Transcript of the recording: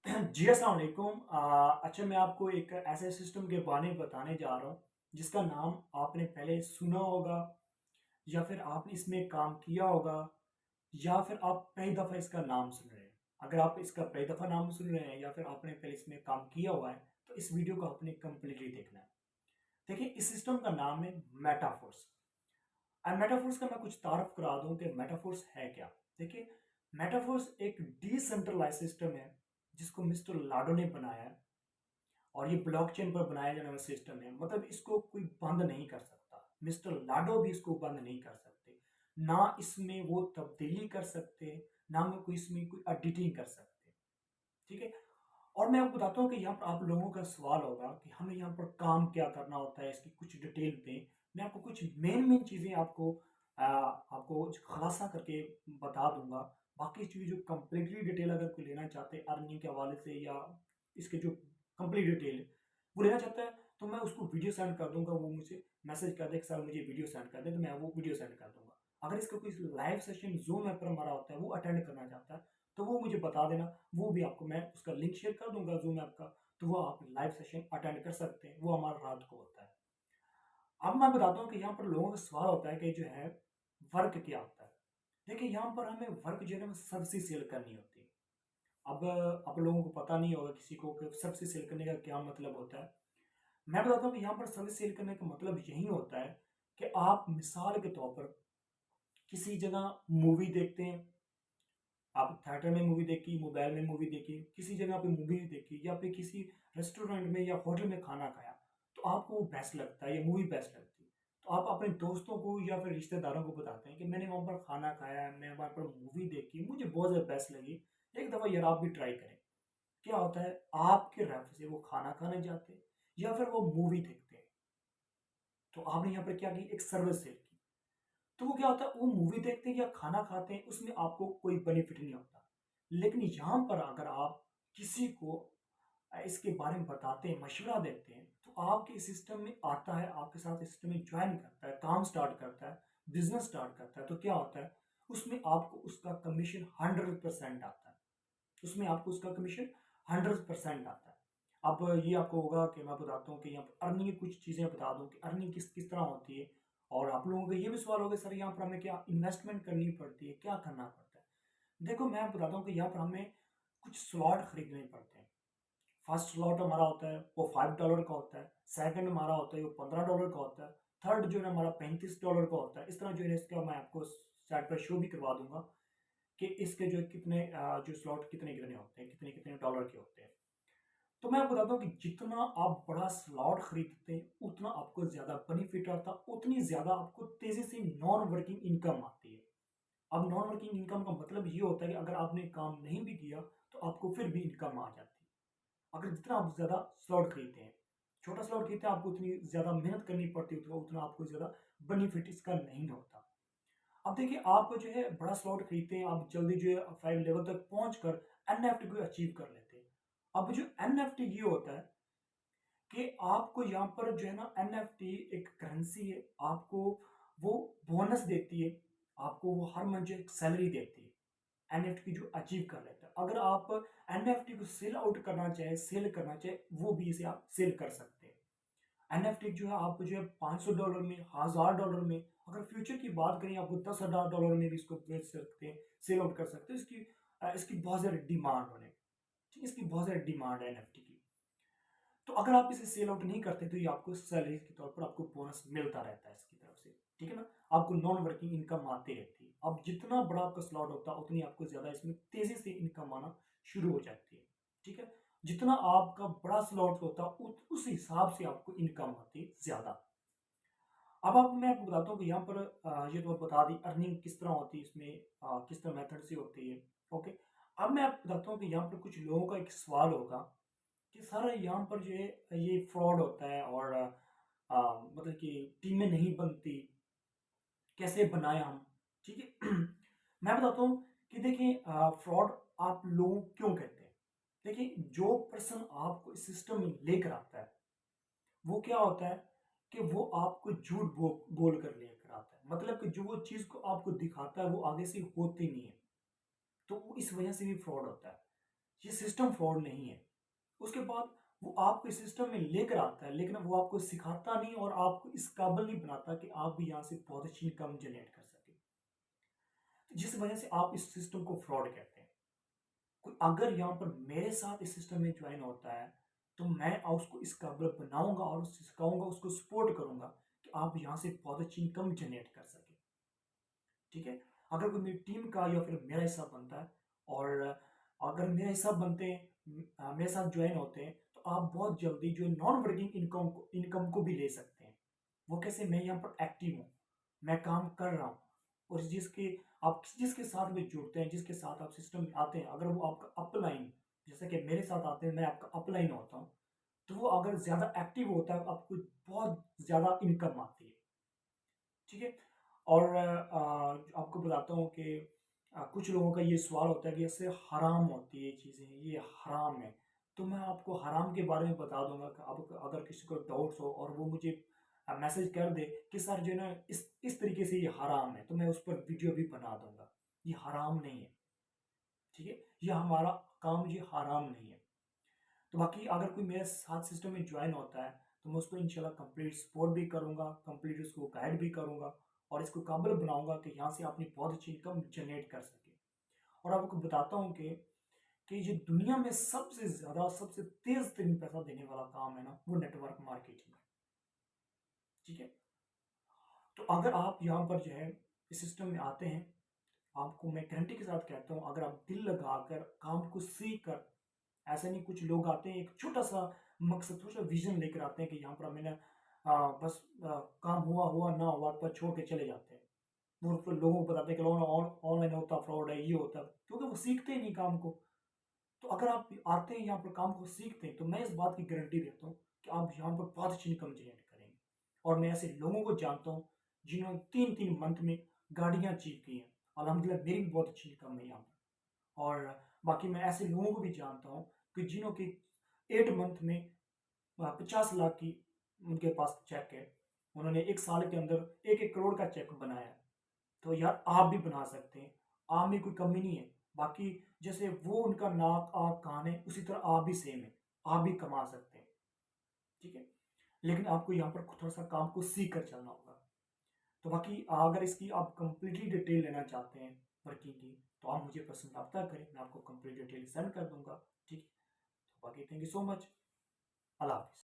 जी अस्सलाम वालेकुम। अच्छा, मैं आपको एक ऐसे सिस्टम के बारे में बताने जा रहा हूँ जिसका नाम आपने पहले सुना होगा या फिर आपने इसमें काम किया होगा या फिर आप पहली दफ़ा इसका नाम सुन रहे हैं। अगर आप इसका पहली दफ़ा नाम सुन रहे हैं या फिर आपने पहले इसमें काम किया हुआ है तो इस वीडियो को आपने कंप्लीटली देखना है। देखिए, इस सिस्टम का नाम है मेटाफोर्स। मेटाफोर्स का मैं कुछ तारफ करा दूं कि मेटाफोर्स है क्या। देखिए, मेटाफोर्स एक डिसेंट्रलाइज सिस्टम है जिसको मिस्टर लाडो ने बनाया है और ये ब्लॉकचेन पर बनाया जाने वाला सिस्टम है। मतलब इसको कोई बंद नहीं कर सकता, मिस्टर लाडो भी इसको बंद नहीं कर सकते, ना इसमें वो तब्दीली कर सकते, ना में कोई इसमें कोई एडिटिंग कर सकते। ठीक है। और मैं आपको बताता हूँ कि यहाँ पर आप लोगों का सवाल होगा कि हमें यहाँ पर काम क्या करना होता है, इसकी कुछ डिटेल दें। मैं आपको कुछ मेन मेन चीज़ें आपको खुलासा करके बता दूंगा। बाकी चीज़ जो कम्प्लीटली डिटेल अगर कोई लेना चाहते हैं अर्निंग के हवाले से या इसके जो कंप्लीट डिटेल है वो लेना चाहता है तो मैं उसको वीडियो सेंड कर दूंगा। वो मुझे मैसेज कर दे कि सर मुझे वीडियो सेंड कर दे, तो मैं वो वीडियो सेंड कर दूंगा। अगर इसका कोई लाइव सेशन जूम ऐप पर हमारा होता है वो अटेंड करना चाहता है तो वो मुझे बता देना। वो भी आपको मैं उसका लिंक शेयर कर दूंगा जूम ऐप का, तो वो आप लाइव सेशन अटेंड कर सकते हैं। वो हमारा रात को होता है। अब मैं बताता हूँ कि यहाँ पर लोगों का सवाल होता है कि जो है वर्क क्या होता है। देखिए, यहाँ पर हमें वर्क जो है ना सर्विस सेल करनी होती है। अब आप लोगों को पता नहीं होगा किसी को कि सर्विस सेल करने का क्या मतलब होता है। मैं बताता हूँ कि यहाँ पर सर्विस सेल करने का मतलब यही होता है कि आप मिसाल के तौर पर किसी जगह मूवी देखते हैं। आप थिएटर में मूवी देखी, मोबाइल में मूवी देखी, किसी जगह पे मूवी देखी या फिर किसी रेस्टोरेंट में या होटल में खाना खाया, तो आपको वो बेस्ट लगता है या मूवी बेस्ट लगती है। तो आप अपने दोस्तों को या फिर रिश्तेदारों को बताते हैं कि मैंने वहाँ पर खाना खाया, मैं वहाँ पर मूवी देखी, मुझे बहुत ज़्यादा बेस्ट लगी, एक दफ़ा यार आप भी ट्राई करें। क्या होता है, आपके रेफर से वो खाना खाने जाते हैं या फिर वो मूवी देखते हैं। तो आपने यहाँ पर क्या की, एक सर्विस सेल की। तो वो क्या होता है, वो मूवी देखते हैं या खाना खाते हैं, उसमें आपको कोई बेनिफिट नहीं होता। लेकिन यहाँ पर अगर आप किसी को इसके बारे में बताते हैं, मशवरा देते हैं, तो आपके सिस्टम में आता है, आपके साथ सिस्टम में ज्वाइन करता है, काम स्टार्ट करता है, बिजनेस स्टार्ट करता है, तो क्या होता है, उसमें आपको उसका कमीशन 100% आता है। उसमें आपको उसका कमीशन 100% आता है। अब ये आपको होगा कि मैं बताता हूँ कि यहाँ पर अर्निंग की कुछ चीज़ें बता दूँ कि अर्निंग किस किस तरह होती है। और आप लोगों का ये भी सवाल होगा, सर यहाँ पर हमें क्या इन्वेस्टमेंट करनी पड़ती है, क्या करना पड़ता है। देखो, मैं बताता हूँ कि यहाँ पर हमें कुछ स्लॉट खरीदने पड़ते हैं। फर्स्ट स्लॉट हमारा होता है वो $5 का होता है, सेकंड हमारा होता है वो $15 का होता है, थर्ड जो है हमारा $35 का होता है। इस तरह जो है इसका मैं आपको साइड पर शो भी करवा दूंगा कि इसके जो कितने जो स्लॉट कितने कितने होते हैं, कितने कितने डॉलर के होते हैं। तो मैं आपको बताता हूँ कि जितना आप बड़ा स्लॉट खरीदते हैं उतना आपको ज्यादा बेनिफिट आता है, उतनी ज्यादा आपको तेजी से नॉन वर्किंग इनकम आती है। अब नॉन वर्किंग इनकम का मतलब ये होता है कि अगर आपने काम नहीं भी किया तो आपको फिर भी इनकम आ जाती है। अगर जितना आप ज्यादा स्लॉट खरीदते हैं, छोटा स्लॉट खरीदते हैं, आपको उतनी ज्यादा मेहनत करनी पड़ती है, उतना उतना आपको ज्यादा बेनिफिट इसका नहीं होता। अब देखिए, आप जो है बड़ा स्लॉट खरीदते हैं, आप जल्दी जो है 5 लेवल तक पहुंच कर एनएफटी को अचीव कर लेते हैं। अब जो एनएफटी ये होता है कि आपको यहाँ पर जो है ना, एनएफटी एक करेंसी है, आपको वो बोनस देती है, आपको वो हर मंथ जो एक सैलरी देती है। एनएफटी जो अचीव कर लेता है, अगर आप एनएफटी को सेल आउट करना चाहे, सेल करना चाहे, वो भी इसे आप सेल कर सकते हैं। एनएफटी जो है आप जो है $500 में, $1000 में, अगर फ्यूचर की बात करें आपको $10,000 में भी इसको बेच सकते हैं, सेल आउट कर सकते हैं। इसकी बहुत ज्यादा डिमांड होने, ठीक है, इसकी बहुत ज्यादा डिमांड है एनएफटी की। तो अगर आप इसे सेल आउट नहीं करते तो ये आपको सैलरी के तौर पर आपको बोनस मिलता रहता है इसकी तरफ से। ठीक है ना, आपको नॉन वर्किंग इनकम आती रहती है। अब जितना बड़ा आपका स्लॉट होता है उतनी आपको ज्यादा इसमें तेजी से इनकम आना शुरू हो जाती है। ठीक है, जितना आपका बड़ा स्लॉट होता है उस हिसाब से आपको इनकम आती है ज्यादा। अब आप मैं आपको बताता हूँ कि यहाँ पर ये तो बता दी अर्निंग किस तरह होती है, इसमें किस तरह मेथड से होती है। ओके। अब मैं आपको बताता हूँ कि यहाँ पर कुछ लोगों का एक सवाल होगा कि सर यहाँ पर जो है ये फ्रॉड होता है और मतलब कि टीमें नहीं बनती, कैसे बनाए हम। ठीक है। मैं बताता हूँ कि देखिए, फ्रॉड आप लोग क्यों कहते हैं। देखिए, जो पर्सन आपको इस सिस्टम में लेकर आता है वो क्या होता है कि वो आपको झूठ बोल कर लेकर आता है। मतलब कि जो वो चीज को आपको दिखाता है वो आगे से होती नहीं है, तो वो इस वजह से भी फ्रॉड होता है। ये सिस्टम फ्रॉड नहीं है। उसके बाद वो आपको इस सिस्टम में लेकर आता है, लेकिन वो आपको सिखाता नहीं और आपको इस काबिल नहीं बनाता कि आप भी यहाँ से बहुत अच्छी इनकम जनरेट कर सके। तो जिस वजह से आप इस सिस्टम को फ्रॉड कहते हैं। कोई अगर यहाँ पर मेरे साथ इस सिस्टम में ज्वाइन होता है तो मैं उसको इस काबिल बनाऊंगा और उसको सिखाऊंगा, उसको सपोर्ट करूंगा कि आप यहाँ से बहुत अच्छी इनकम जनरेट कर सके। ठीक है। अगर कोई मेरी टीम का या फिर मेरा हिस्सा बनता है और अगर मेरा हिस्सा बनते हैं, मेरे साथ ज्वाइन होते हैं, तो आप बहुत जल्दी जो नॉन वर्किंग इनकम को भी ले सकते हैं। वो कैसे? मैं यहाँ पर एक्टिव हूँ, मैं काम कर रहा हूँ, और जिसके साथ में जुड़ते हैं, जिसके साथ आप सिस्टम में आते हैं, अगर वो आपका अपलाइन, जैसे कि मेरे साथ आते हैं, मैं आपका अपलाइन होता हूँ, तो वो अगर ज़्यादा एक्टिव होता है आपको बहुत ज़्यादा इनकम आती है। ठीक है। और आपको बताता हूँ कि कुछ लोगों का ये सवाल होता है कि इससे हराम होती है ये चीज़ें, ये हराम है। तो मैं आपको हराम के बारे में बता दूंगा कि अब अगर किसी को डाउट्स हो और वो मुझे मैसेज कर दे कि सर जो है ना इस तरीके से ये हराम है, तो मैं उस पर वीडियो भी बना दूंगा। ये हराम नहीं है। ठीक है। ये हमारा काम, ये हराम नहीं है। तो बाकी अगर कोई मेरे साथ सिस्टम में ज्वाइन होता है तो मैं उसको इंशाल्लाह कंप्लीट सपोर्ट भी करूंगा, कंप्लीट उसको गाइड भी करूंगा और इसको काबिल बनाऊंगा कि यहाँ से अपनी बहुत अच्छी इनकम जनरेट कर सके। और आपको बताता हूँ कि ये दुनिया में सबसे ज़्यादा, सबसे तेज तरीन पैसा देने वाला काम है ना, वो नेटवर्क मार्केटिंग है। ठीक है। तो अगर आप यहाँ पर जो है इस सिस्टम में आते हैं, आपको मैं गारंटी के साथ कहता हूँ, अगर आप दिल लगाकर काम को सीख कर, ऐसा नहीं, कुछ लोग आते हैं एक छोटा सा मकसद, छोटा सा विजन लेकर आते हैं कि यहाँ पर मैंने बस काम हुआ हुआ ना हुआ पर छोड़ के चले जाते हैं। वो फिर लोगों को बताते हैं कि ऑनलाइन होता फ्रॉड है, ये होता, क्योंकि वो सीखते ही नहीं काम को। तो अगर आप आते हैं यहाँ पर काम को सीखते हैं, तो मैं इस बात की गारंटी देता हूँ कि आप यहाँ पर बहुत अच्छी इनकम जनरेट करेंगे। और मैं ऐसे लोगों को जानता हूँ जिन्होंने 3-3 मंथ में गाड़ियाँ अचीव की हैं। अल्हम्दुलिल्लाह मेरी भी बहुत अच्छी इनकम है यहाँ पर। और बाकी मैं ऐसे लोगों को भी जानता हूँ कि जिन्हों की 8 मंथ में 50 लाख की उनके पास चेक है, उन्होंने 1 साल के अंदर 1-1 करोड़ का चेक बनाया है। तो यार आप भी बना सकते हैं, आप में कोई कमी नहीं है। बाकी जैसे वो उनका नाक आँख कान है, उसी तरह आप भी सेम है, आप भी कमा सकते हैं। ठीक है। लेकिन आपको यहाँ पर थोड़ा सा काम को सीख कर चलना होगा। तो बाकी अगर इसकी आप कंप्लीटली डिटेल लेना चाहते हैं वर्किंग की, तो आप मुझे पर्सनल रब्ता करें, मैं आपको कंप्लीट डिटेल सेंड कर दूंगा। ठीक है। तो बाकी थैंक यू सो मच। अल्लाह हाफिज़।